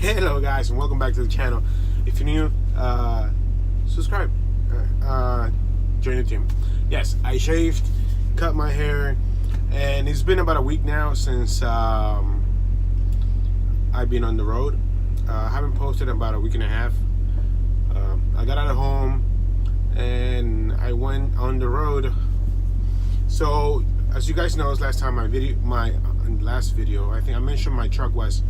Hello guys, and welcome back to the channel. If you're new, subscribe, join the team. Yes, I shaved, cut my hair, and it's been about a week now since I've been on the road. I haven't posted in about a week and a half. I got out of home and I went on the road. So as you guys know, last video, I think I mentioned my truck was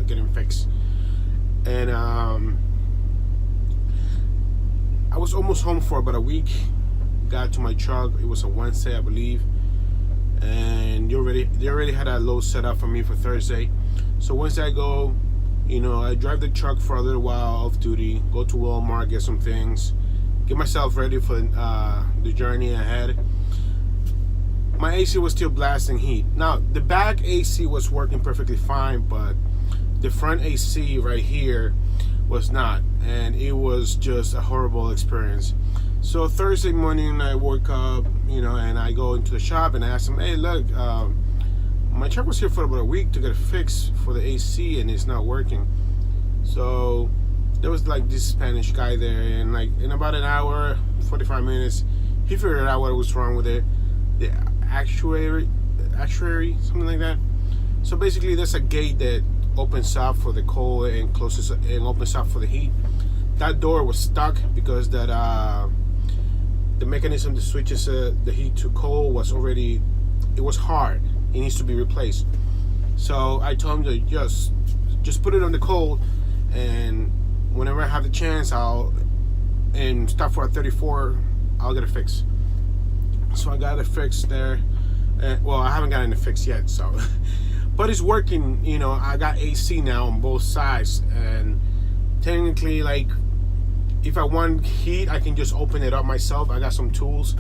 getting fixed, and I was almost home for about a week. Got to my truck. It was a Wednesday, I believe, and they already had a load set up for me for Thursday. So Wednesday I go, I drive the truck for a little while off duty, go to Walmart, get some things, get myself ready for the journey ahead. My AC was still blasting heat. Now, the back AC was working perfectly fine, but the front AC right here was not, and it was just a horrible experience. So Thursday morning, I woke up, and I go into the shop and I ask them, hey, look, my truck was here for about a week to get a fix for the AC, and it's not working. So there was like this Spanish guy there, and like in about an hour, 45 minutes, he figured out what was wrong with it. The actuary, something like that. So basically, there's a gate that opens up for the cold and closes and opens up for the heat. That door was stuck because that the mechanism that switches the heat to cold was already, it was hard. It needs to be replaced. So I told him to just put it on the cold, and whenever I have the chance, I'll stop for a 34. I'll get it fixed. So I got it fixed there. Well, I haven't gotten it fixed yet, so but it's working. I got AC now on both sides, and technically, like, if I want heat, I can just open it up myself. I got some tools,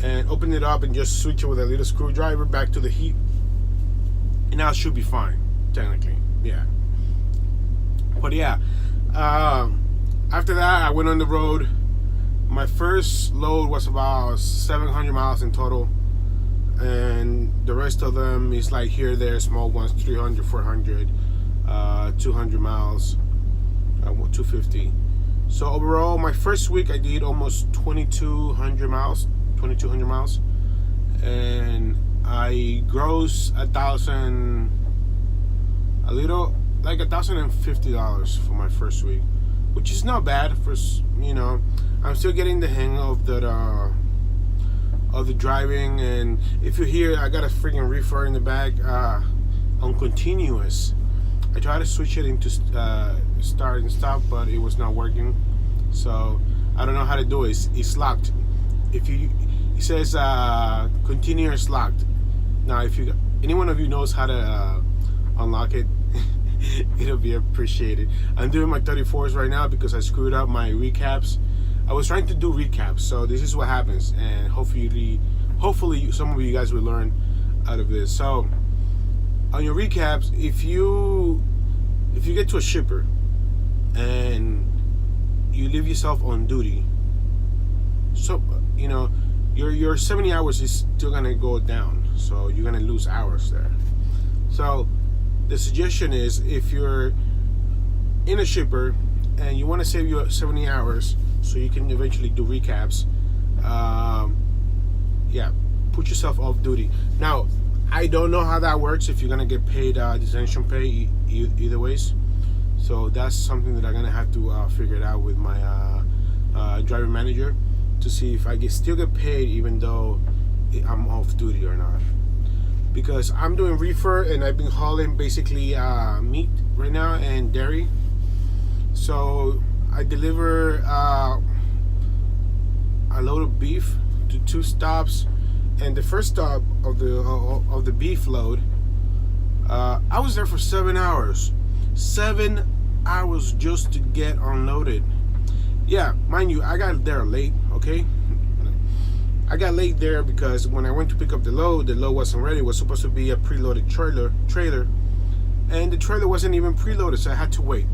and open it up and just switch it with a little screwdriver back to the heat, and now it should be fine, technically. Yeah. But yeah, after that, I went on the road. My first load was about 700 miles in total, and the rest of them is like here, there, small ones, 300, 400, 200 miles, 250. So overall, my first week I did almost 2,200 miles, and I grossed $1,050 for my first week, which is not bad for, I'm still getting the hang of the driving. And if you hear, I got a freaking reefer in the back on continuous. I tried to switch it into start and stop, but it was not working. So I don't know how to do it. It's locked. It says continuous locked. Now, if anyone of you knows how to unlock it, it'll be appreciated. I'm doing my 34s right now because I screwed up my recaps. I was trying to do recaps, so this is what happens, and hopefully some of you guys will learn out of this. So on your recaps, if you get to a shipper and you leave yourself on duty, so your 70 hours is still gonna go down, so you're gonna lose hours there. So the suggestion is, if you're in a shipper and you want to save your 70 hours so you can eventually do recaps, put yourself off duty. Now, I don't know how that works, if you're gonna get paid detention pay either ways. So that's something that I'm gonna have to figure it out with my driver manager to see if I still get paid even though I'm off duty or not. Because I'm doing reefer, and I've been hauling basically meat right now and dairy. So I deliver a load of beef to 2 stops, and the first stop of the beef load, I was there for 7 hours. 7 hours just to get unloaded. Yeah, mind you, I got there late, okay? I got late there because when I went to pick up the load wasn't ready. It was supposed to be a preloaded trailer, and the trailer wasn't even preloaded, so I had to wait.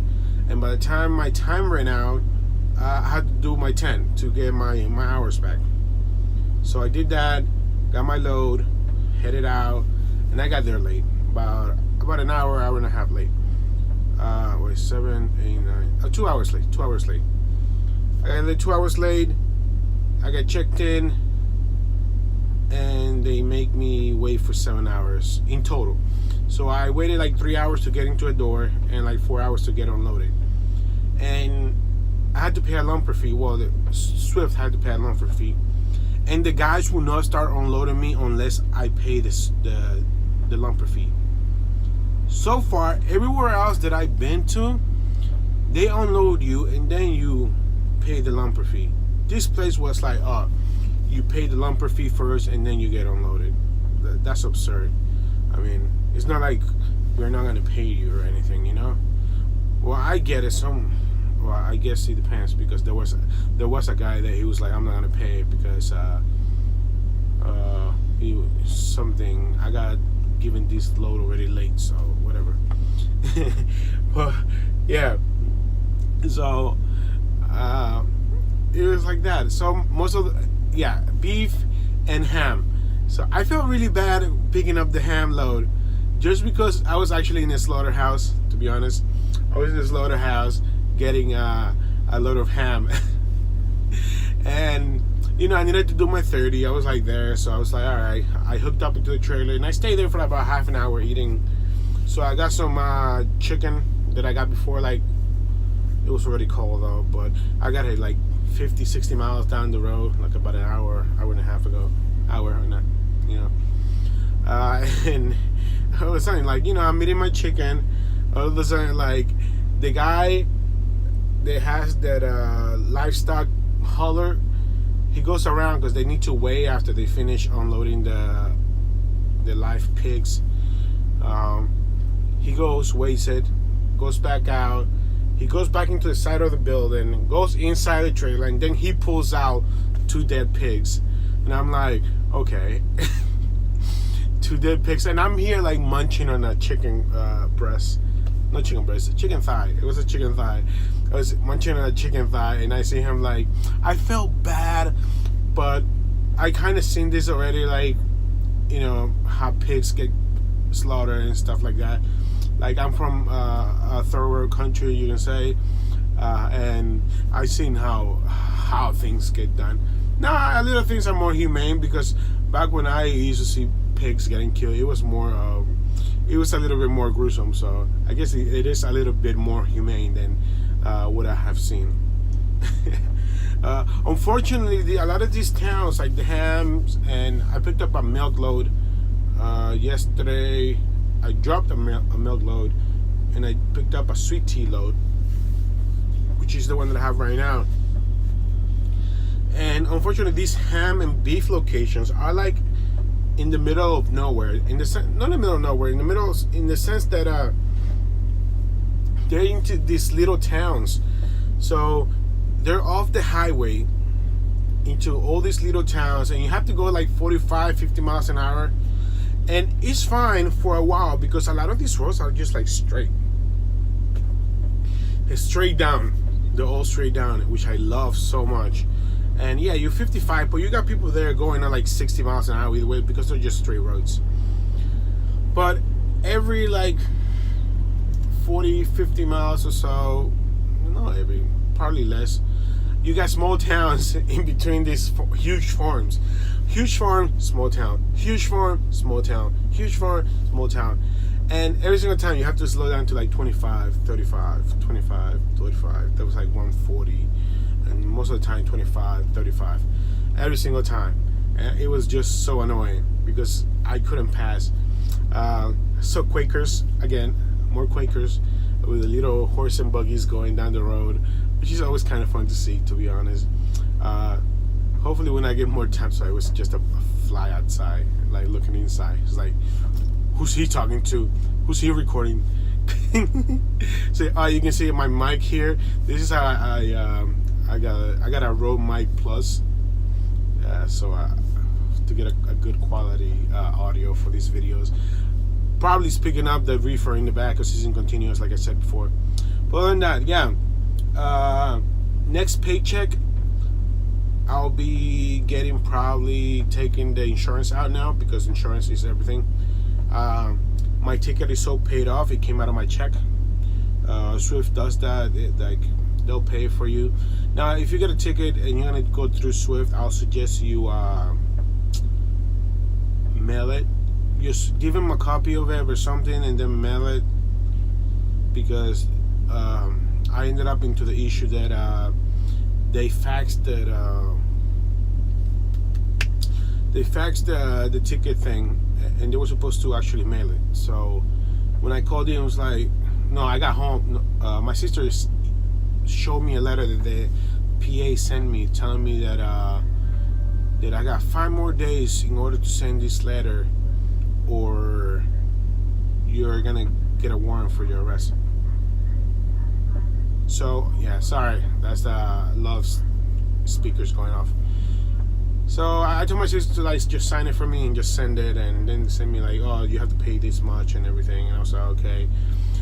And by the time my time ran out, I had to do my 10 to get my hours back. So I did that, got my load, headed out, and I got there late, about an hour and a half late. 7, 8, 9. 2 hours late. 2 hours late. I got there 2 hours late. I got checked in, and they make me wait for 7 hours in total. So I waited like 3 hours to get into a door and like 4 hours to get unloaded. And I had to pay a lumper fee. Well, the Swift had to pay a lumper fee. And the guys will not start unloading me unless I pay the lumper fee. So far, everywhere else that I've been to, they unload you and then you pay the lumper fee. This place was like, you pay the lumper fee first and then you get unloaded. That's absurd. I mean, it's not like we're not gonna pay you or anything, you know. Well, I get it. Well, I guess it depends, because there was a guy that he was like, I'm not gonna pay it because I got given this load already late, so whatever. But yeah, so it was like that. So most of beef and ham. So I felt really bad picking up the ham load, just because I was actually in a slaughterhouse. To be honest, I was in a slaughterhouse getting a load of ham. And you know, I needed to do my 30. I was like there, so I was like, all right. I hooked up into the trailer and I stayed there for about half an hour eating. So I got some chicken that I got before. Like, it was already cold though, but I got it like 50, 60 miles down the road, like about an hour and a half ago. You know. And all of a sudden, like, you know, I'm eating my chicken. All of a sudden, like, the guy that has that livestock hauler, he goes around because they need to weigh after they finish unloading the live pigs. He goes, weighs it, goes back out. He goes back into the side of the building, goes inside the trailer, and then he pulls out 2 dead pigs. And I'm like, okay. 2 dead pigs. And I'm here like munching on a chicken breast. Not chicken breast, a chicken thigh. It was a chicken thigh. I was munching on a chicken thigh, and I see him like, I felt bad, but I kind of seen this already, like, you know, how pigs get slaughtered and stuff like that. Like, I'm from a third world country, you can say, and I've seen how things get done. Now, a little things are more humane, because back when I used to see pigs getting killed, it was more, it was a little bit more gruesome. So I guess it is a little bit more humane than what I have seen. Unfortunately, a lot of these towns, like the hams, and I picked up a milk load yesterday. I dropped a milk load, and I picked up a sweet tea load, which is the one that I have right now. And unfortunately, these ham and beef locations are like in the middle of nowhere. Not in the middle of nowhere. In the sense that they're into these little towns. So they're off the highway into all these little towns, and you have to go like 45, 50 miles an hour. And it's fine for a while, because a lot of these roads are just like straight. It's straight down. They're all straight down, which I love so much. And yeah, you're 55, but you got people there going at like 60 miles an hour either way, because they're just straight roads. But every like 40, 50 miles or so, probably less, you got small towns in between these huge farms. Huge farm, small town. Huge farm, small town. Huge farm, small town. And every single time you have to slow down to like 25, 35, 25, 35. That was like 140. And most of the time 25, 35. Every single time. And it was just so annoying because I couldn't pass. So Quakers, again, more Quakers with the little horse and buggies going down the road, which is always kind of fun to see, to be honest. Hopefully when I get more time, so it was just a fly outside, like looking inside. It's like, who's he talking to? Who's he recording? So you can see my mic here. This is how I got a Rode Mic Plus, so to get a good quality audio for these videos. Probably speaking up the reefer in the back because it's in continuous, like I said before. But other than that, yeah. Next paycheck, I'll be probably taking the insurance out now, because insurance is everything. My ticket is so paid off, it came out of my check. Swift does that. Like they'll pay for you. Now, if you get a ticket and you're gonna go through Swift, I'll suggest you mail it. Just give them a copy of it or something, and then mail it. Because I ended up into the issue that they faxed the ticket thing, and they were supposed to actually mail it. So when I called in, it was like, no, I got home. My sister showed me a letter that the PA sent me, telling me that I got 5 more days in order to send this letter, or you're gonna get a warrant for your arrest. So yeah, sorry, that's the love speakers going off. So I told my sister to like just sign it for me and just send it, and then they send me like, oh, you have to pay this much and everything, and I was like, okay.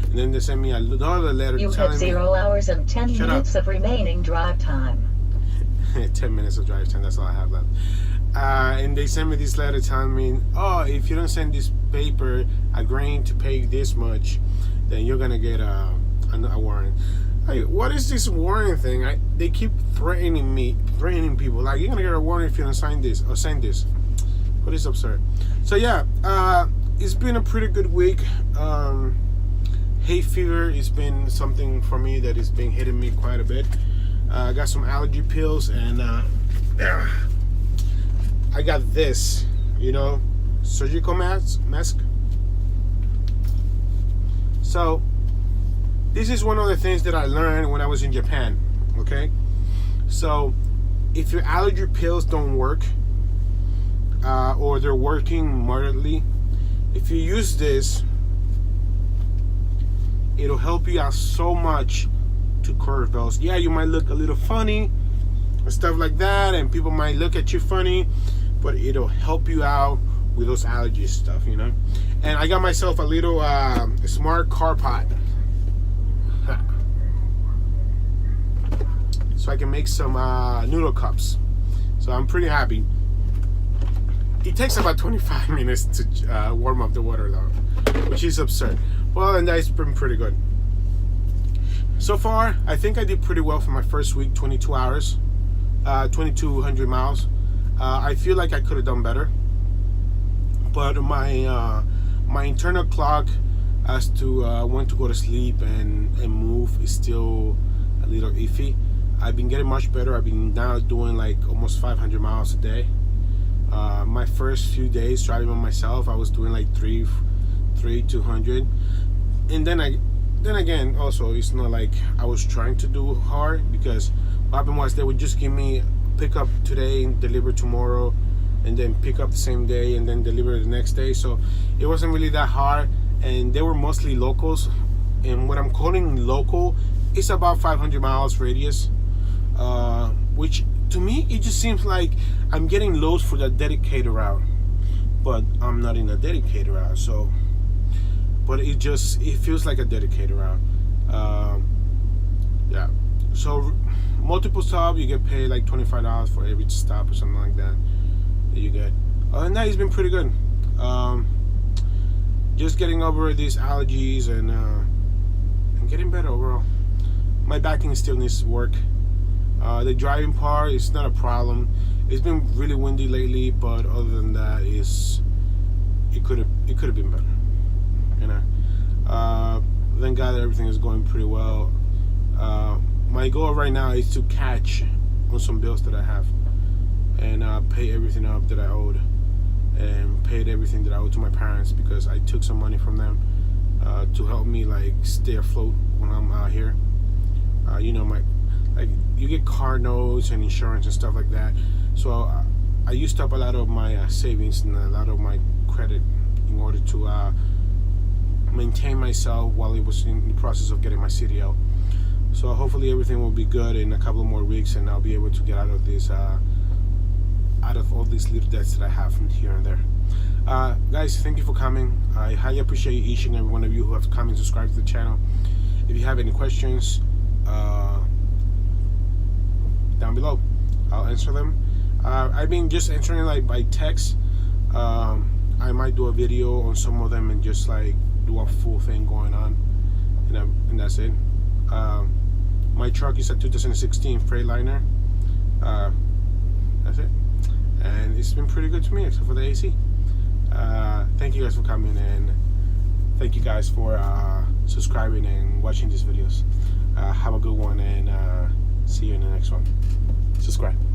And then they sent me another letter. You have 0 hours and 10 minutes of remaining drive time. 10 minutes of drive time, that's all I have left. And they sent me this letter telling me, oh, if you don't send this paper agreeing to pay this much, then you're gonna get a warrant. Like, what is this warrant thing? They keep threatening people. Like, you're gonna get a warrant if you don't sign this or send this. What is absurd? So yeah, it's been a pretty good week. Hay fever has been something for me that has been hitting me quite a bit. I got some allergy pills, and I got this, surgical mask. So this is one of the things that I learned when I was in Japan, okay? So if your allergy pills don't work, or they're working moderately, if you use this, it'll help you out so much to curb those. Yeah, you might look a little funny and stuff like that, and people might look at you funny, but it'll help you out with those allergy stuff, And I got myself a little smart car pot, so I can make some noodle cups. So I'm pretty happy. It takes about 25 minutes to warm up the water though, which is absurd. Well, and that's been pretty good. So far, I think I did pretty well for my first week, 22 hours, 2,200 miles. I feel like I could have done better, but my internal clock as to when to go to sleep and move is still a little iffy. I've been getting much better. I've been now doing like almost 500 miles a day. My first few days driving by myself, I was doing like 200, and then again, also, it's not like I was trying to do hard, because what happened was they would just give me pick up today and deliver tomorrow, and then pick up the same day and then deliver the next day. So it wasn't really that hard, and they were mostly locals. And what I'm calling local is about 500 miles radius, which to me, it just seems like I'm getting loads for the dedicated route, but I'm not in a dedicated route. So, but it feels like a dedicated route. Yeah. So multiple stops, you get paid like $25 for every stop or something like that you get. And that has been pretty good. Just getting over these allergies and getting better overall. My backing still needs work. The driving part is not a problem. It's been really windy lately, but other than that, it could have been better. Thank God that everything is going pretty well. My goal right now is to catch on some bills that I have and pay everything up that I owed, and paid everything that I owed to my parents, because I took some money from them to help me like stay afloat when I'm out here. You get car notes and insurance and stuff like that. So I used up a lot of my savings and a lot of my credit in order to maintain myself while it was in the process of getting my CDL. So hopefully everything will be good in a couple more weeks, and I'll be able to get out of this, out of all these little debts that I have from here and there. Guys, thank you for coming. I highly appreciate each and every one of you who have come and subscribed to the channel. If you have any questions, down below, I'll answer them. I've been just answering like by text. I might do a video on some of them and just like do a full thing going on. and that's it. My truck is a 2016 Freightliner. That's it, and it's been pretty good to me except for the AC. Thank you guys for coming, and thank you guys for subscribing and watching these videos. Have a good one, and see you in the next one. Subscribe.